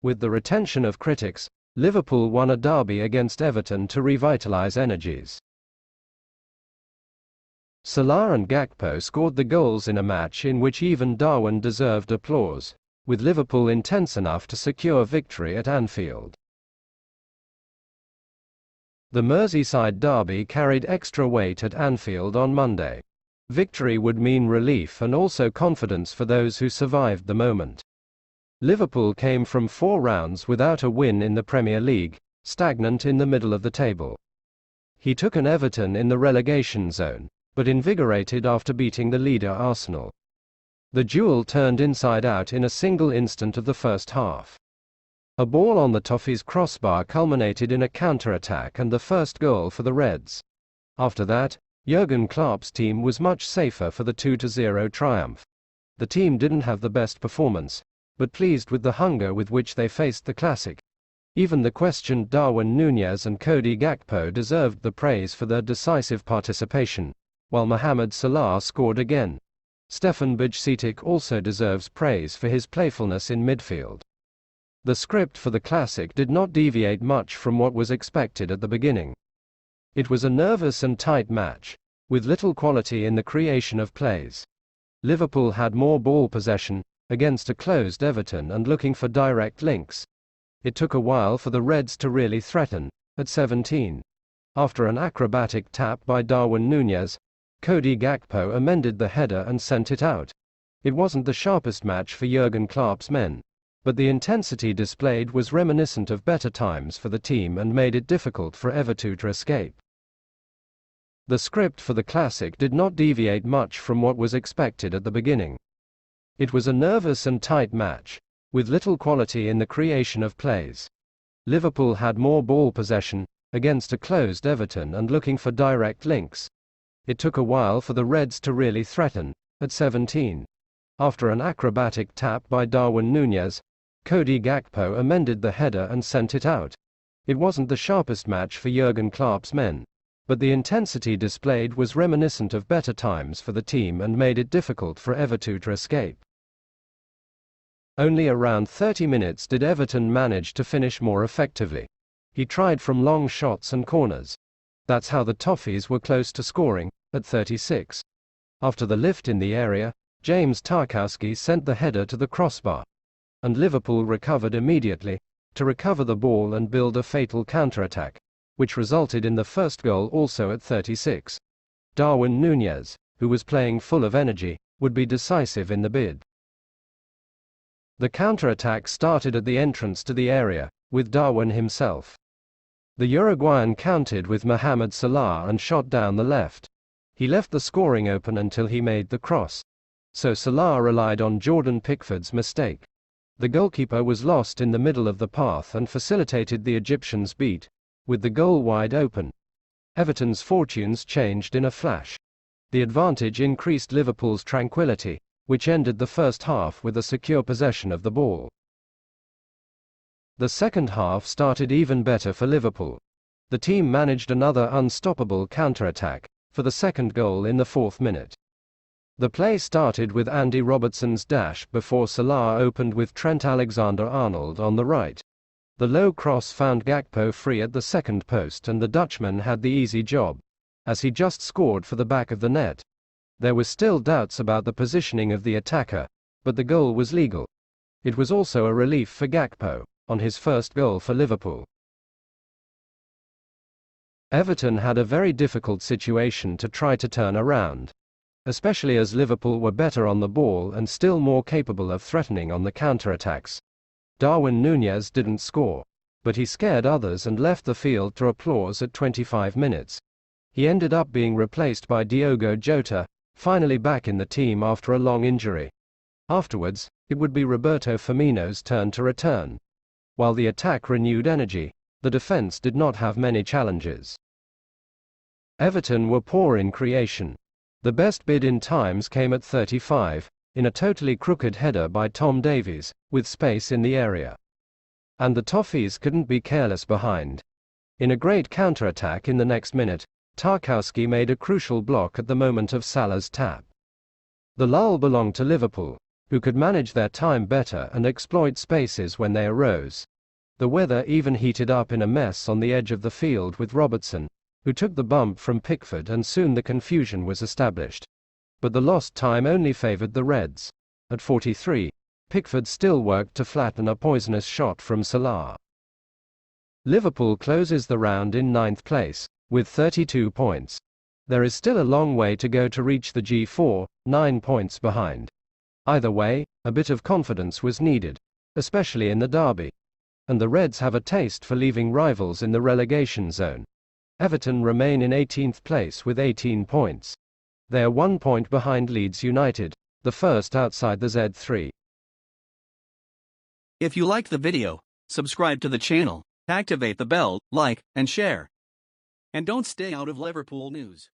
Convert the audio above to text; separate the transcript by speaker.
Speaker 1: With the retention of critics, Liverpool won a derby against Everton to revitalise energies. Salah and Gakpo scored the goals in a match in which even Darwin deserved applause, with Liverpool intense enough to secure victory at Anfield. The Merseyside derby carried extra weight at Anfield on Monday. Victory would mean relief and also confidence for those who survived the moment. Liverpool came from 4 rounds without a win in the Premier League, stagnant in the middle of the table. He took an Everton in the relegation zone, but invigorated after beating the leader Arsenal. The duel turned inside out in a single instant of the first half. A ball on the Toffees' crossbar culminated in a counter-attack and the first goal for the Reds. After that, Jurgen Klopp's team was much safer for the 2-0 triumph. The team didn't have the best performance, but pleased with the hunger with which they faced the classic. Even the questioned Darwin Núñez and Cody Gakpo deserved the praise for their decisive participation, while Mohamed Salah scored again. Stefan Bajcetic also deserves praise for his playfulness in midfield. The script for the classic did not deviate much from what was expected at the beginning. It was a nervous and tight match, with little quality in the creation of plays. Liverpool had more ball possession, against a closed Everton and looking for direct links. It took a while for the Reds to really threaten. At 17, after an acrobatic tap by Darwin Núñez, Cody Gakpo amended the header and sent it out. It wasn't the sharpest match for Jurgen Klopp's men, but the intensity displayed was reminiscent of better times for the team and made it difficult for Everton to escape. The script for the classic did not deviate much from what was expected at the beginning. It was a nervous and tight match, with little quality in the creation of plays. Liverpool had more ball possession, against a closed Everton and looking for direct links. It took a while for the Reds to really threaten. At 17, after an acrobatic tap by Darwin Núñez, Cody Gakpo amended the header and sent it out. It wasn't the sharpest match for Jurgen Klopp's men, but the intensity displayed was reminiscent of better times for the team and made it difficult for Everton to escape. Only around 30 minutes did Everton manage to finish more effectively. He tried from long shots and corners. That's how the Toffees were close to scoring. At 36, after the lift in the area, James Tarkowski sent the header to the crossbar, and Liverpool recovered immediately, to recover the ball and build a fatal counter-attack, which resulted in the first goal also at 36. Darwin Núñez, who was playing full of energy, would be decisive in the bid. The counter-attack started at the entrance to the area, with Darwin himself. The Uruguayan countered with Mohamed Salah and shot down the left. He left the scoring open until he made the cross. So Salah relied on Jordan Pickford's mistake. The goalkeeper was lost in the middle of the path and facilitated the Egyptians' beat, with the goal wide open. Everton's fortunes changed in a flash. The advantage increased Liverpool's tranquility, which ended the first half with a secure possession of the ball. The second half started even better for Liverpool. The team managed another unstoppable counter-attack, for the second goal in the 4th minute. The play started with Andy Robertson's dash before Salah opened with Trent Alexander-Arnold on the right. The low cross found Gakpo free at the second post and the Dutchman had the easy job, as he just scored for the back of the net. There were still doubts about the positioning of the attacker, but the goal was legal. It was also a relief for Gakpo, on his first goal for Liverpool. Everton had a very difficult situation to try to turn around, especially as Liverpool were better on the ball and still more capable of threatening on the counter-attacks. Darwin Núñez didn't score, but he scared others and left the field to applause at 25 minutes. He ended up being replaced by Diogo Jota, finally back in the team after a long injury. Afterwards, it would be Roberto Firmino's turn to return. While the attack renewed energy, the defense did not have many challenges. Everton were poor in creation. The best bid in times came at 35, in a totally crooked header by Tom Davies, with space in the area. And the Toffees couldn't be careless behind. In a great counter-attack in the next minute, Tarkowski made a crucial block at the moment of Salah's tap. The lull belonged to Liverpool, who could manage their time better and exploit spaces when they arose. The weather even heated up in a mess on the edge of the field with Robertson, who took the bump from Pickford, and soon the confusion was established. But the lost time only favoured the Reds. At 43, Pickford still worked to flatten a poisonous shot from Salah. Liverpool closes the round in 9th place, with 32 points. There is still a long way to go to reach the G4, 9 points behind. Either way, a bit of confidence was needed, especially in the derby. And the Reds have a taste for leaving rivals in the relegation zone. Everton remain in 18th place with 18 points. They are 1 point behind Leeds United, the first outside the Z3.
Speaker 2: If you liked the video, subscribe to the channel, activate the bell, like, and share. And don't stay out of Liverpool news.